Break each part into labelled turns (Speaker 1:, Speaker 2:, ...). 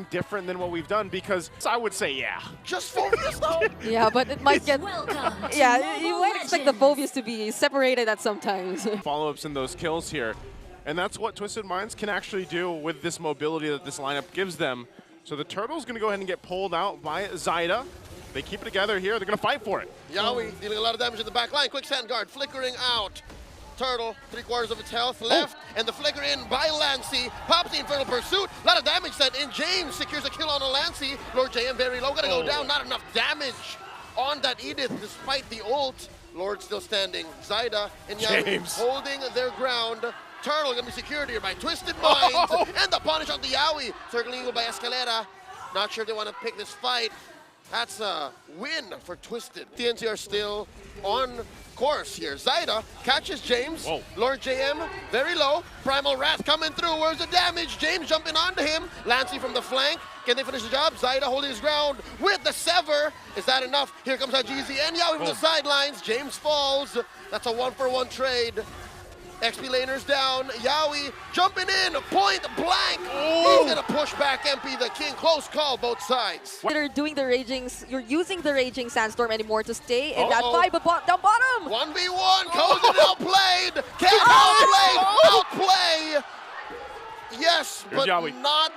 Speaker 1: different than what we've done, because I would say, yeah.
Speaker 2: Just focus though.
Speaker 3: Yeah, but it might get...
Speaker 4: Welcome to
Speaker 3: Yeah,
Speaker 4: Mobile
Speaker 3: you might expect the
Speaker 4: Legends.
Speaker 3: Phobias to be separated at some times.
Speaker 1: Follow-ups in those kills here. And that's what Twisted Minds can actually do with this mobility that this lineup gives them. So the Turtle's going to go ahead and get pulled out by Zyda. They keep it together here. They're going to fight for it.
Speaker 2: Yaoi dealing a lot of damage in the back line. Quick sand guard flickering out. Turtle, 3/4 of its health left, and the flicker in by Lancy. Pops the Infernal Pursuit. A lot of damage sent in. James secures a kill on a Lancy. Lord JM very low, gonna go down. Not enough damage on that Edith despite the ult. Lord still standing. Zyda and Yaoi holding their ground. Turtle gonna be secured here by Twisted Minds. And the punish on the Yaoi. Circling Eagle by Escalera. Not sure if they want to pick this fight. That's a win for Twisted. TNC are still on course here. Zyda catches James. Lord JM very low. Primal Wrath coming through. Where's the damage? James jumping onto him. Lancy from the flank. Can they finish the job? Zyda holding his ground with the sever. Is that enough? Here comes Hajizi and Yaoi from the sidelines. James falls. That's a 1-for-1 trade. XP laners down. Yaoi jumping in. Point blank. He's going to push back MP the King. Close call both sides.
Speaker 3: You're doing the you're using the Raging Sandstorm anymore to stay in that fight, but down bottom!
Speaker 2: 1v1. Kozen outplayed. Can't outplay. Yes, but not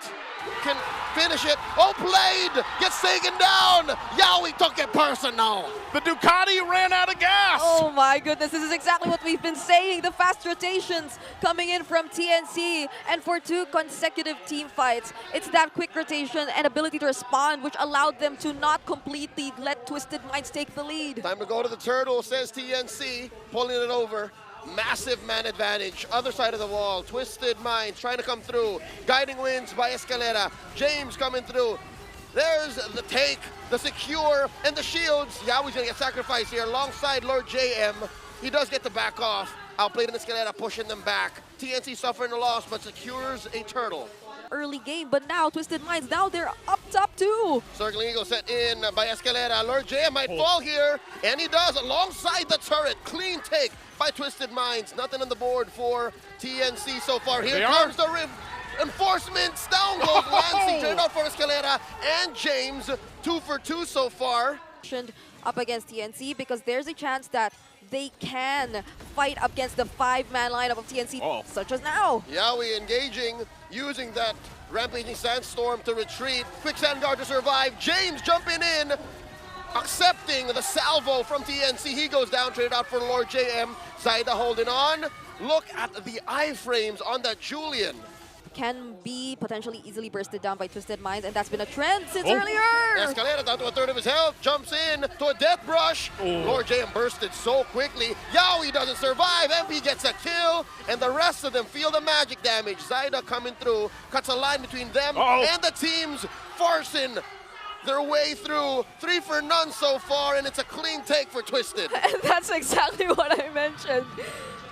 Speaker 2: can finish it. Played. Gets taken down. Yaoi took it personal.
Speaker 1: The Ducati ran out of gas.
Speaker 3: Oh my goodness, this is exactly what we've been saying. The fast rotations coming in from TNC, and for 2 consecutive team fights, it's that quick rotation and ability to respond which allowed them to not completely let Twisted Minds take the lead.
Speaker 2: Time to go to the Turtle, says TNC, pulling it over. Massive man advantage. Other side of the wall. Twisted Minds trying to come through. Guiding wins by Escalera. James coming through. There's the take, the secure, and the shields. Yaoi's gonna get sacrificed here alongside Lord JM. He does get to back off. Outplayed in Escalera, pushing them back. TNC suffering a loss, but secures a Turtle.
Speaker 3: Early game, but now Twisted Minds, now they're up top too.
Speaker 2: Circling Eagle set in by Escalera. Lord JM might fall here, and he does alongside the turret. Clean take by Twisted Minds. Nothing on the board for TNC so far. Here comes the reinforcements. Down goes Lancy. Turned out for Escalera and James. 2 for 2 so far.
Speaker 3: Up against TNC, because there's a chance that they can fight up against the 5-man lineup of TNC, such as now.
Speaker 2: Yaoi engaging, using that Rampaging Sandstorm to retreat. Quick Sand Guard to survive. James jumping in, accepting the salvo from TNC. He goes down, traded out for Lord JM. Zyda holding on. Look at the iframes on that Julian.
Speaker 3: Can be potentially easily bursted down by Twisted Minds, and that's been a trend since earlier.
Speaker 2: Escalera down to 1/3 of his health, jumps in to a death brush. Lord JM bursted so quickly. Yaoi doesn't survive. MP gets a kill, and the rest of them feel the magic damage. Zyda coming through, cuts a line between them and the teams, forcing their way through. 3 for none so far, and it's a clean take for Twisted.
Speaker 3: And that's exactly what I mentioned.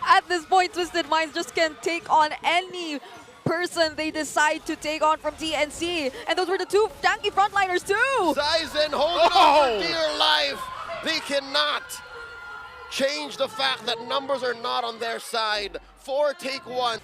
Speaker 3: At this point, Twisted Minds just can take on any person they decide to take on from TNC. And those were the 2 tanky frontliners too.
Speaker 2: Zaizen holding on for dear life. They cannot change the fact that numbers are not on their side. 4 take 1.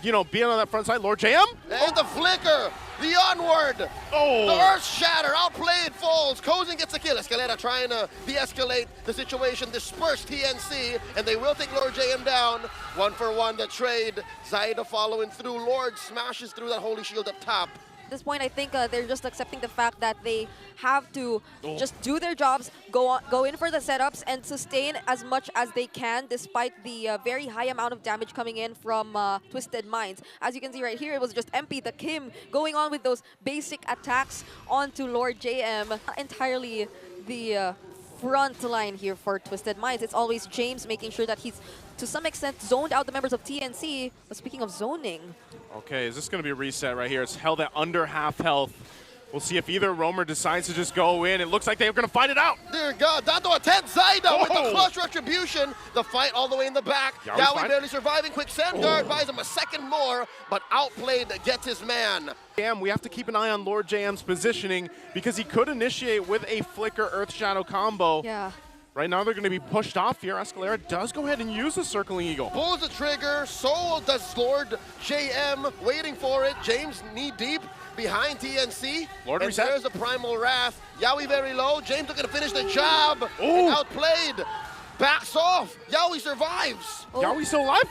Speaker 1: Being on that front side, Lord JM.
Speaker 2: And the flicker, the onward, the earth shatter, outplayed falls. Kozen gets a kill. Escalera trying to de-escalate the situation, disperse TNC, and they will take Lord JM down. 1 for 1 the trade. Zyda following through. Lord smashes through that holy shield up top.
Speaker 3: At this point, I think they're just accepting the fact that they have to just do their jobs, go in for the setups, and sustain as much as they can, despite the very high amount of damage coming in from Twisted Minds. As you can see right here, it was just MP the Kim going on with those basic attacks onto Lord JM. Not entirely the front line here for Twisted Minds. It's always James making sure that he's, to some extent, zoned out the members of TNC. But speaking of zoning...
Speaker 1: Okay, is this going to be a reset right here? It's held at under half health. We'll see if either roamer decides to just go in. It looks like they're going to fight it out.
Speaker 2: Dear God, down to a 10. Zyda with the clutch retribution. The fight all the way in the back. Yaoi barely surviving. Quick Sand Guard buys him a second more, but outplayed gets his man.
Speaker 1: We have to keep an eye on Lord JM's positioning, because he could initiate with a Flicker Earth Shadow combo.
Speaker 3: Yeah.
Speaker 1: Right now they're going to be pushed off here. Escalera does go ahead and use the Circling Eagle.
Speaker 2: Pulls the trigger, so does Lord JM, waiting for it. James knee deep behind TNC.
Speaker 1: Lord
Speaker 2: and
Speaker 1: reset.
Speaker 2: there's the Primal Wrath. Yaoi very low. James looking to finish the job.
Speaker 1: Ooh.
Speaker 2: And outplayed. Backs off. Yaoi survives.
Speaker 3: Oh.
Speaker 1: Yaoi still alive?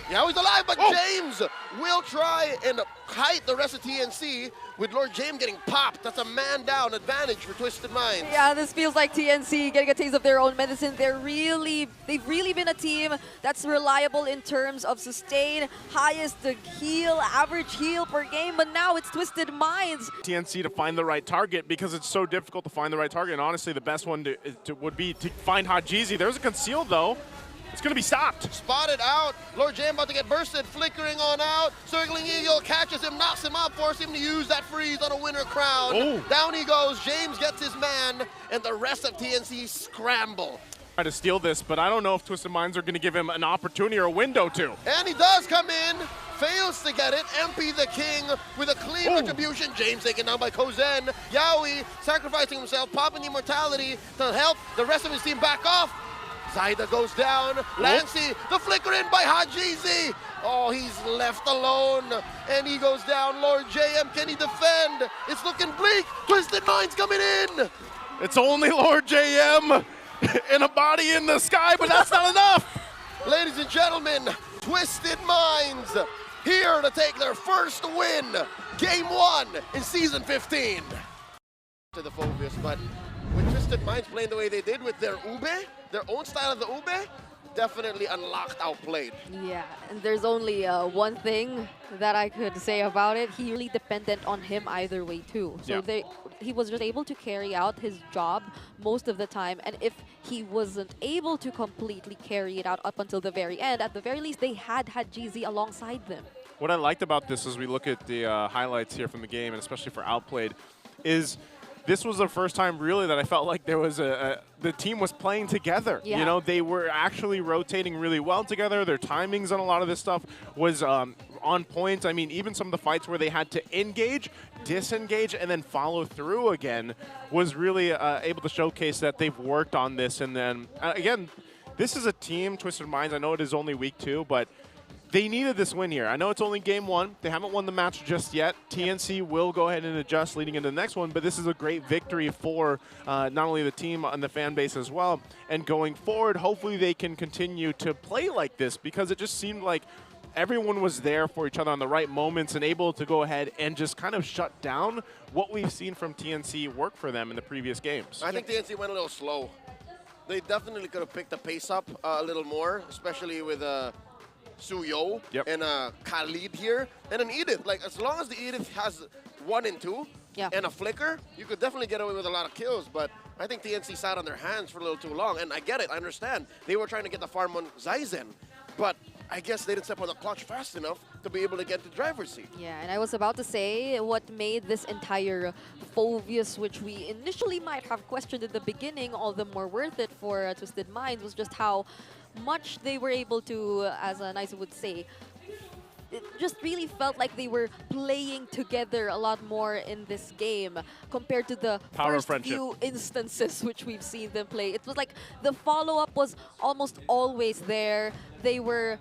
Speaker 2: Yaoi's alive, but
Speaker 1: Oh.
Speaker 2: James will try and kite the rest of TNC with Lord James getting popped. That's a man down advantage for Twisted Minds.
Speaker 3: Yeah, this feels like TNC getting a taste of their own medicine. They've really been a team that's reliable in terms of sustain, highest heal, average heal per game, but now it's Twisted Minds.
Speaker 1: TNC to find the right target because it's so difficult to find the right target. And honestly, the best one would be to find Hajizi. There's a conceal though. It's going to be stopped.
Speaker 2: Spotted out. Lord Jam about to get bursted, flickering on out. Circling Eagle catches him, knocks him up, forces him to use that freeze on a winner crown.
Speaker 1: Oh.
Speaker 2: Down he goes. James gets his man, and the rest of TNC scramble.
Speaker 1: Try to steal this, but I don't know if Twisted Minds are going to give him an opportunity or a window to.
Speaker 2: And he does come in, fails to get it. MP the King with a clean
Speaker 1: Oh.
Speaker 2: retribution. James taken down by Kozen. Yaoi sacrificing himself, popping the immortality to help the rest of his team back off. Zaida goes down. Lancy, the flicker in by Hajizi. Oh, he's left alone. And he goes down. Lord JM, can he defend? It's looking bleak. Twisted Minds coming in.
Speaker 1: It's only Lord JM and a body in the sky, but that's not enough.
Speaker 2: Ladies and gentlemen, Twisted Minds here to take their first win. Game 1 in Season 15. To the Phobius, but with Twisted Minds playing the way they did with their Ube, their own style of the Ube, definitely unlocked, outplayed.
Speaker 3: Yeah, and there's only one thing that I could say about it. He really dependent on him either way too. So
Speaker 1: Yeah.
Speaker 3: he was just able to carry out his job most of the time. And if he wasn't able to completely carry it out up until the very end, at the very least, they had Hajizi alongside them.
Speaker 1: What I liked about this as we look at the highlights here from the game, and especially for Outplayed, is this was the first time really that I felt like there was the team was playing together.
Speaker 3: Yeah.
Speaker 1: You know, they were actually rotating really well together. Their timings on a lot of this stuff was on point. I mean, even some of the fights where they had to engage, disengage, and then follow through again was really able to showcase that they've worked on this. And then, again, this is a team, Twisted Minds, I know it is only week 2, but they needed this win here. I know it's only game 1. They haven't won the match just yet. TNC will go ahead and adjust leading into the next one, but this is a great victory for not only the team and the fan base as well. And going forward, hopefully they can continue to play like this because it just seemed like everyone was there for each other on the right moments and able to go ahead and just kind of shut down what we've seen from TNC work for them in the previous games.
Speaker 2: I think TNC went a little slow. They definitely could have picked the pace up a little more, especially with Suyo and Khalid here, and an Edith. Like, as long as the Edith has 1 and 2 and a flicker, you could definitely get away with a lot of kills, but I think TNC sat on their hands for a little too long, and I get it, I understand. They were trying to get the farm on Zaizen, but I guess they didn't step on the clutch fast enough to be able to get the driver's seat.
Speaker 3: Yeah, and I was about to say what made this entire Phobius, which we initially might have questioned in the beginning, all the more worth it for Twisted Minds, was just how much they were able to, as Nisa would say, it just really felt like they were playing together a lot more in this game compared to the first few instances which we've seen them play. It was like the follow-up was almost always there. They were